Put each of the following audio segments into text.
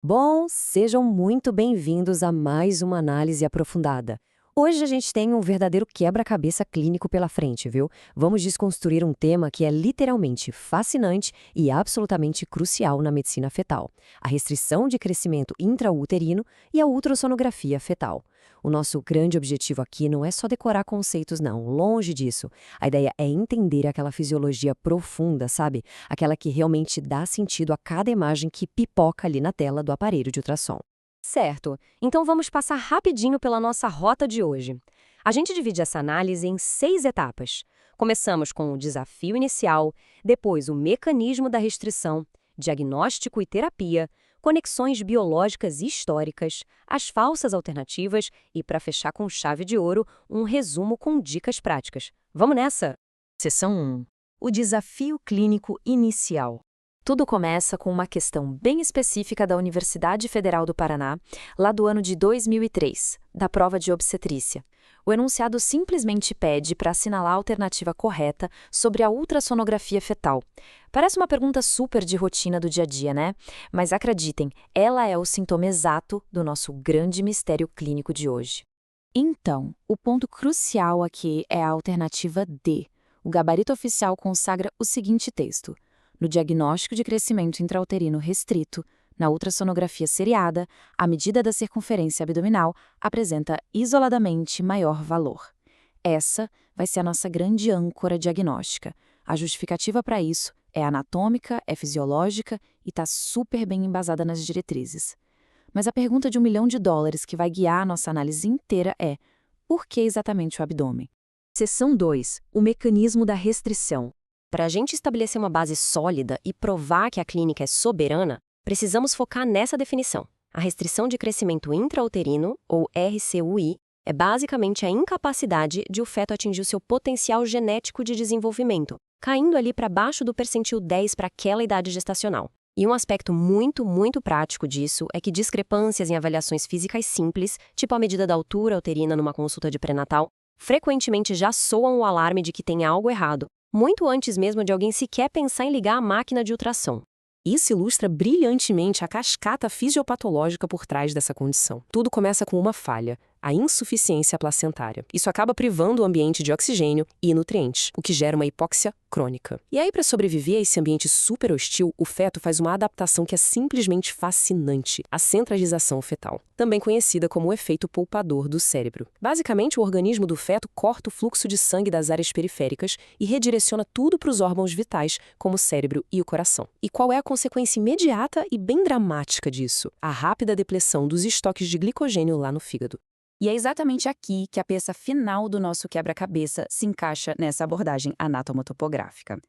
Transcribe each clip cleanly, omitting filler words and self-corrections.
Bom, sejam muito bem-vindos a mais uma análise aprofundada. Hoje a gente tem um verdadeiro quebra-cabeça clínico pela frente, viu? Vamos desconstruir um tema que é literalmente fascinante e absolutamente crucial na medicina fetal: a restrição de crescimento intrauterino e a ultrassonografia fetal. O nosso grande objetivo aqui não é só decorar conceitos, não, longe disso. A ideia é entender aquela fisiologia profunda, sabe? Aquela que realmente dá sentido a cada imagem que pipoca ali na tela do aparelho de ultrassom. Certo, então vamos passar rapidinho pela nossa rota de hoje. A gente divide essa análise em 6 etapas. Começamos com o desafio inicial, depois o mecanismo da restrição, diagnóstico e terapia, conexões biológicas e históricas, as falsas alternativas e, para fechar com chave de ouro, um resumo com dicas práticas. Vamos nessa? Seção 1. O desafio clínico inicial. Tudo começa com uma questão bem específica da Universidade Federal do Paraná, lá do ano de 2003, da prova de obstetrícia. O enunciado simplesmente pede para assinalar a alternativa correta sobre a ultrassonografia fetal. Parece uma pergunta super de rotina do dia a dia, né? Mas acreditem, ela é o sintoma exato do nosso grande mistério clínico de hoje. Então, o ponto crucial aqui é a alternativa D. O gabarito oficial consagra o seguinte texto: no diagnóstico de crescimento intrauterino restrito, na ultrassonografia seriada, a medida da circunferência abdominal apresenta isoladamente maior valor. Essa vai ser a nossa grande âncora diagnóstica. A justificativa para isso é anatômica, é fisiológica e está super bem embasada nas diretrizes. Mas a pergunta de $1 milhão que vai guiar a nossa análise inteira é: por que exatamente o abdômen? Seção 2. O mecanismo da restrição. Para a gente estabelecer uma base sólida e provar que a clínica é soberana, precisamos focar nessa definição. A restrição de crescimento intrauterino, ou RCUI, é basicamente a incapacidade de o feto atingir o seu potencial genético de desenvolvimento, caindo ali para baixo do percentil 10 para aquela idade gestacional. E um aspecto muito prático disso é que discrepâncias em avaliações físicas simples, tipo a medida da altura uterina numa consulta de pré-natal, frequentemente já soam o alarme de que tem algo errado, muito antes mesmo de alguém sequer pensar em ligar a máquina de ultrassom. Isso ilustra brilhantemente a cascata fisiopatológica por trás dessa condição. Tudo começa com uma falha: a insuficiência placentária. Isso acaba privando o ambiente de oxigênio e nutrientes, o que gera uma hipóxia crônica. E aí, para sobreviver a esse ambiente super hostil, o feto faz uma adaptação que é simplesmente fascinante: a centralização fetal, também conhecida como o efeito poupador do cérebro. Basicamente, o organismo do feto corta o fluxo de sangue das áreas periféricas e redireciona tudo para os órgãos vitais, como o cérebro e o coração. E qual é a consequência imediata e bem dramática disso? A rápida depressão dos estoques de glicogênio lá no fígado. E é exatamente aqui que a peça final do nosso quebra-cabeça se encaixa nessa abordagem anatomotopográfica.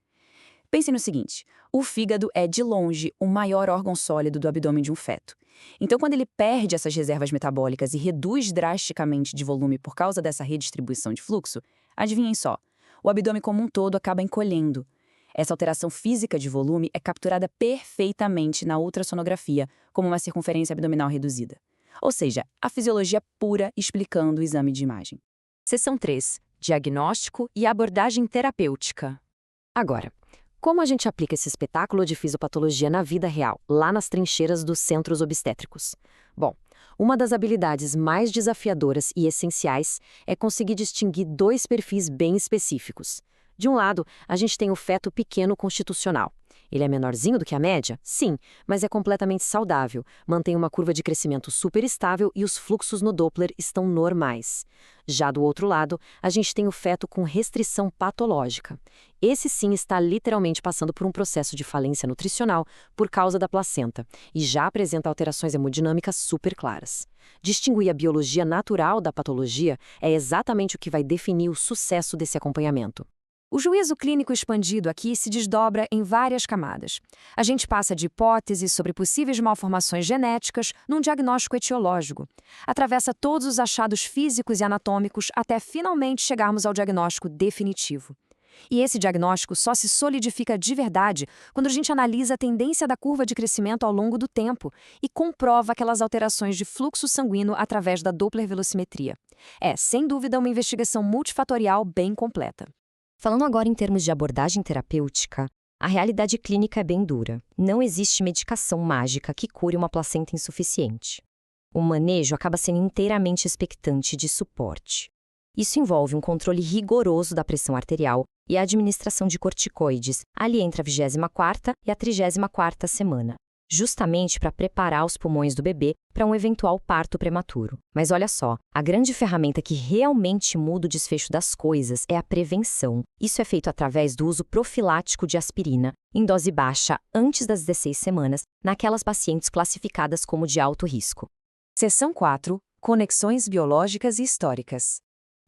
Pense no seguinte: o fígado é, de longe, o maior órgão sólido do abdômen de um feto. Então, quando ele perde essas reservas metabólicas e reduz drasticamente de volume por causa dessa redistribuição de fluxo, adivinhem só, o abdômen como um todo acaba encolhendo. Essa alteração física de volume é capturada perfeitamente na ultrassonografia, como uma circunferência abdominal reduzida. Ou seja, a fisiologia pura explicando o exame de imagem. Seção 3. Diagnóstico e abordagem terapêutica. Agora, como a gente aplica esse espetáculo de fisiopatologia na vida real, lá nas trincheiras dos centros obstétricos? Bom, uma das habilidades mais desafiadoras e essenciais é conseguir distinguir 2 perfis bem específicos. De um lado, a gente tem o feto pequeno constitucional. Ele é menorzinho do que a média? Sim, mas é completamente saudável, mantém uma curva de crescimento super estável e os fluxos no Doppler estão normais. Já do outro lado, a gente tem o feto com restrição patológica. Esse sim está literalmente passando por um processo de falência nutricional por causa da placenta e já apresenta alterações hemodinâmicas super claras. Distinguir a biologia natural da patologia é exatamente o que vai definir o sucesso desse acompanhamento. O juízo clínico expandido aqui se desdobra em várias camadas. A gente passa de hipóteses sobre possíveis malformações genéticas num diagnóstico etiológico. Atravessa todos os achados físicos e anatômicos até finalmente chegarmos ao diagnóstico definitivo. E esse diagnóstico só se solidifica de verdade quando a gente analisa a tendência da curva de crescimento ao longo do tempo e comprova aquelas alterações de fluxo sanguíneo através da Doppler velocimetria. É, sem dúvida, uma investigação multifatorial bem completa. Falando agora em termos de abordagem terapêutica, A realidade clínica é bem dura. Não existe medicação mágica que cure uma placenta insuficiente. O manejo acaba sendo inteiramente expectante de suporte. Isso envolve um controle rigoroso da pressão arterial e a administração de corticoides ali entre a 24ª e a 34ª semana, justamente para preparar os pulmões do bebê para um eventual parto prematuro. Mas olha só, a grande ferramenta que realmente muda o desfecho das coisas é a prevenção. Isso é feito através do uso profilático de aspirina, em dose baixa antes das 16 semanas, naquelas pacientes classificadas como de alto risco. Seção 4. Conexões biológicas e históricas.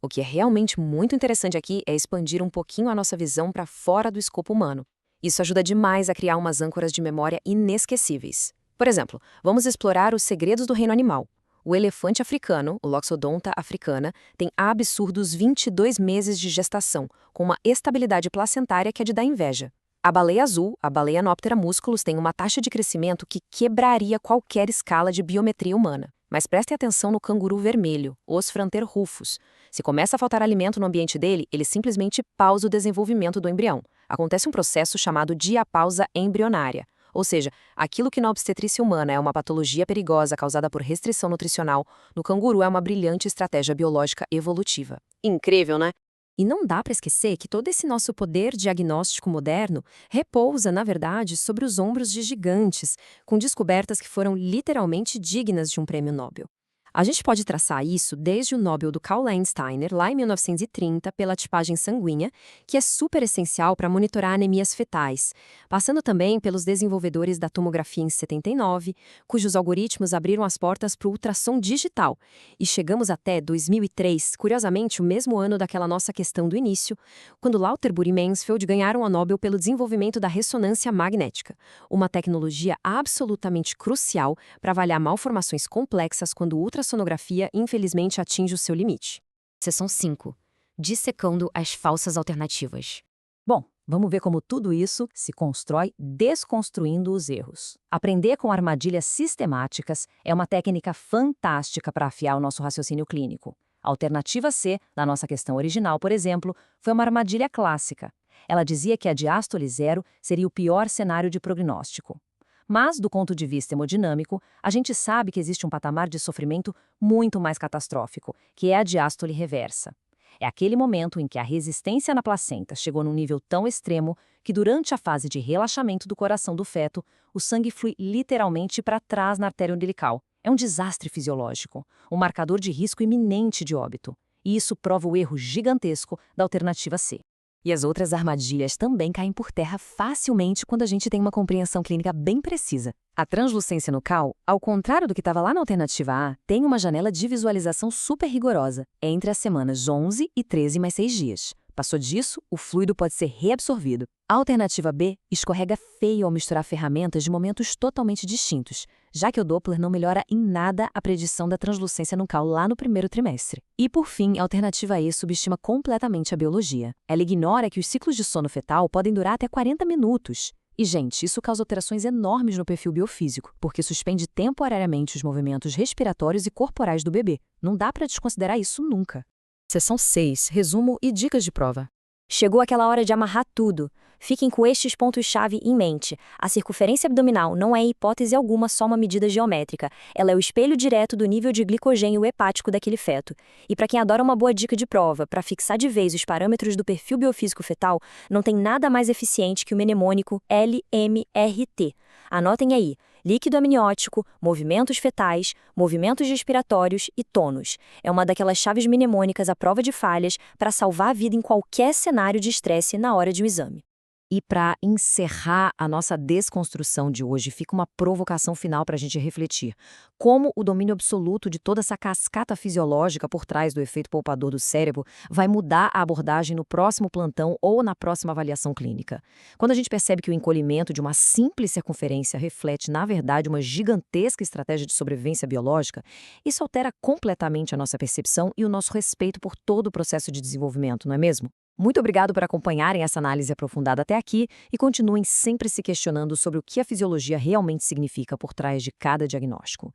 O que é realmente muito interessante aqui é expandir um pouquinho a nossa visão para fora do escopo humano. Isso ajuda demais a criar umas âncoras de memória inesquecíveis. Por exemplo, vamos explorar os segredos do reino animal. O elefante africano, o Loxodonta africana, tem absurdos 22 meses de gestação, com uma estabilidade placentária que é de dar inveja. A baleia azul, a Balaenoptera musculus, tem uma taxa de crescimento que quebraria qualquer escala de biometria humana. Mas prestem atenção no canguru vermelho, Os Franter rufus. Se começa a faltar alimento no ambiente dele, ele simplesmente pausa o desenvolvimento do embrião. Acontece um processo chamado diapausa embrionária. Ou seja, aquilo que na obstetrícia humana é uma patologia perigosa causada por restrição nutricional, no canguru é uma brilhante estratégia biológica evolutiva. Incrível, né? E não dá para esquecer que todo esse nosso poder diagnóstico moderno repousa, na verdade, sobre os ombros de gigantes, com descobertas que foram literalmente dignas de um prêmio Nobel. A gente pode traçar isso desde o Nobel do Karl Landsteiner, lá em 1930, pela tipagem sanguínea, que é super essencial para monitorar anemias fetais, passando também pelos desenvolvedores da tomografia em 79, cujos algoritmos abriram as portas para o ultrassom digital, e chegamos até 2003, curiosamente o mesmo ano daquela nossa questão do início, quando Lauterbur e Mansfield ganharam a Nobel pelo desenvolvimento da ressonância magnética, uma tecnologia absolutamente crucial para avaliar malformações complexas quando o ultrassonografia, infelizmente, atinge o seu limite. Seção 5. Dissecando as falsas alternativas. Bom, vamos ver como tudo isso se constrói desconstruindo os erros. Aprender com armadilhas sistemáticas é uma técnica fantástica para afiar o nosso raciocínio clínico. A alternativa C, da nossa questão original, por exemplo, foi uma armadilha clássica. Ela dizia que a diástole zero seria o pior cenário de prognóstico. Mas, do ponto de vista hemodinâmico, a gente sabe que existe um patamar de sofrimento muito mais catastrófico, que é a diástole reversa. É aquele momento em que a resistência na placenta chegou num nível tão extremo que, durante a fase de relaxamento do coração do feto, o sangue flui literalmente para trás na artéria umbilical. É um desastre fisiológico, um marcador de risco iminente de óbito. E isso prova o erro gigantesco da alternativa C. E as outras armadilhas também caem por terra facilmente quando a gente tem uma compreensão clínica bem precisa. A translucência nucal, ao contrário do que estava lá na alternativa A, tem uma janela de visualização super rigorosa, entre as semanas 11 e 13 mais 6 dias. Passou disso, o fluido pode ser reabsorvido. A alternativa B escorrega feio ao misturar ferramentas de momentos totalmente distintos, já que o Doppler não melhora em nada a predição da translucência nucal lá no primeiro trimestre. E, por fim, a alternativa E subestima completamente a biologia. Ela ignora que os ciclos de sono fetal podem durar até 40 minutos. E, gente, isso causa alterações enormes no perfil biofísico, porque suspende temporariamente os movimentos respiratórios e corporais do bebê. Não dá para desconsiderar isso nunca. Seção 6. Resumo e dicas de prova. Chegou aquela hora de amarrar tudo. Fiquem com estes pontos-chave em mente. A circunferência abdominal não é em hipótese alguma só uma medida geométrica. Ela é o espelho direto do nível de glicogênio hepático daquele feto. E para quem adora uma boa dica de prova, para fixar de vez os parâmetros do perfil biofísico fetal, não tem nada mais eficiente que o mnemônico LMRT. Anotem aí. Líquido amniótico, movimentos fetais, movimentos respiratórios e tônus. É uma daquelas chaves mnemônicas à prova de falhas para salvar a vida em qualquer cenário de estresse na hora de um exame. E para encerrar a nossa desconstrução de hoje, fica uma provocação final para a gente refletir. Como o domínio absoluto de toda essa cascata fisiológica por trás do efeito poupador do cérebro vai mudar a abordagem no próximo plantão ou na próxima avaliação clínica? Quando a gente percebe que o encolhimento de uma simples circunferência reflete, na verdade, uma gigantesca estratégia de sobrevivência biológica, isso altera completamente a nossa percepção e o nosso respeito por todo o processo de desenvolvimento, não é mesmo? Muito obrigado por acompanharem essa análise aprofundada até aqui e continuem sempre se questionando sobre o que a fisiologia realmente significa por trás de cada diagnóstico.